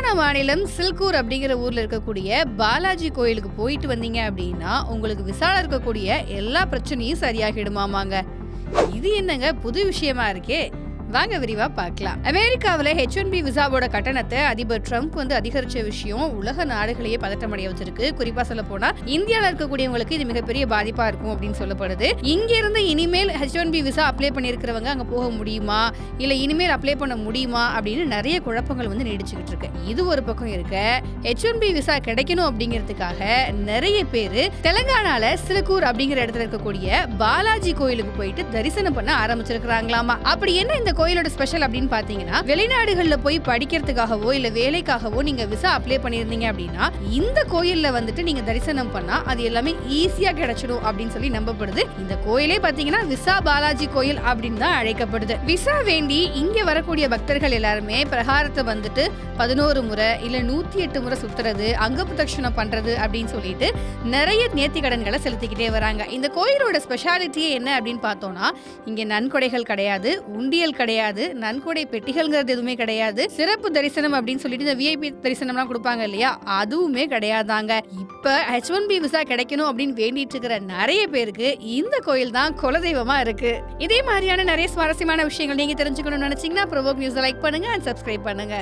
ஹரியானா மாநிலம் சில்கூர் அப்படிங்கிற ஊர்ல இருக்கக்கூடிய பாலாஜி கோயிலுக்கு போயிட்டு வந்தீங்க அப்படின்னா உங்களுக்கு விசால இருக்கக்கூடிய எல்லா பிரச்சனையும் சரியாகிடுமாமாங்க. இது என்னங்க புது விஷயமா இருக்கே, வாங்க விரிவா பார்க்கலாம். அமெரிக்காவில H1B விசாவோட கட்டணத்தை அதிபர் ட்ரம்ப் அதிகரிச்ச விஷயம் உலக நாடுகளையே பதட்டமடைய வச்சிருக்கு. குறிப்பா சொல்ல போனா இந்தியால இருக்கக்கூடியவங்களுக்கு இது மிகப்பெரிய பாதிப்பா இருக்கும் அப்படின்னு சொல்லப்படுது. இங்க இருந்து இனிமேல் H1B விசா அப்ளை பண்ணிருக்கிறவங்க அங்க போக முடியுமா, இல்ல இனிமேல் அப்ளை பண்ண முடியுமா அப்படின்னு நிறைய குழப்பங்கள் நீடிச்சுக்கிட்டு இருக்கு. இது ஒரு பக்கம் இருக்க, H1B விசா கிடைக்கணும் அப்படிங்கிறதுக்காக நிறைய பேரு தெலங்கானால சிலக்கூர் அப்படிங்கிற இடத்துல இருக்கக்கூடிய பாலாஜி கோயிலுக்கு போயிட்டு தரிசனம் பண்ண ஆரம்பிச்சிருக்காங்களாமா. அப்படி என்ன இந்த கோயிலோட ஸ்பெஷல் அப்படின்னு பாத்தீங்கன்னா, வெளிநாடுகள்ல போய் படிக்கிறதுக்காகவோ இல்ல வேலைக்காகவோ நீங்க விசா அப்ளை பண்ணிருந்தீங்க அப்படின்னா இந்த கோயில்ல நீங்க தரிசனம் பண்ணா அது எல்லாமே ஈஸியா கிடைச்சிடும் அப்படின்னு சொல்லி நம்பப்படுது. இந்த கோயிலே பாத்தீங்கன்னா விசா பாலாஜி கோயில் அப்படின்னு தான் அழைக்கப்படுது. விசா வேண்டி இங்க வரக்கூடிய பக்தர்கள் எல்லாருமே பிரகாரத்தை 11 முறை இல்ல 108 முறை சுத்துறது, அங்க பிரதட்சணம் பண்றது அப்படின்னு சொல்லிட்டு நிறைய நேர்த்தி கடன்களை செலுத்திக்கிட்டே வராங்க. இந்த கோயிலோட ஸ்பெஷாலிட்டியே என்ன அப்படின்னு பார்த்தோம்னா, இங்க நன்கொடைகள் கிடையாது, உண்டியல் கிடையாது, நன்கொடை பெட்டிகள்ங்கிறது எதுவுமே கிடையாது, சிறப்பு தரிசனம் அப்படின்னு சொல்லிட்டு இந்த VIP தரிசனம்லாம் கொடுப்பாங்க இல்லையா, அதுவுமே கிடையாதாங்க. இப்ப H1B விசா கிடைக்கணும் அப்படின்னு வேண்டிட்டு இருக்கிற நிறைய பேருக்கு இந்த கோயில் தான் குலதெய்வமா இருக்கு. இதே மாதிரியான நிறைய சுவாரஸ்யமான விஷயங்கள் நீங்க தெரிஞ்சுக்கணும்னு நினைச்சீங்கன்னா ப்ரோவோக் நியூஸ் லைக் பண்ணுங்க அண்ட் சப்ஸ்கிரைப் பண்ணுங்க.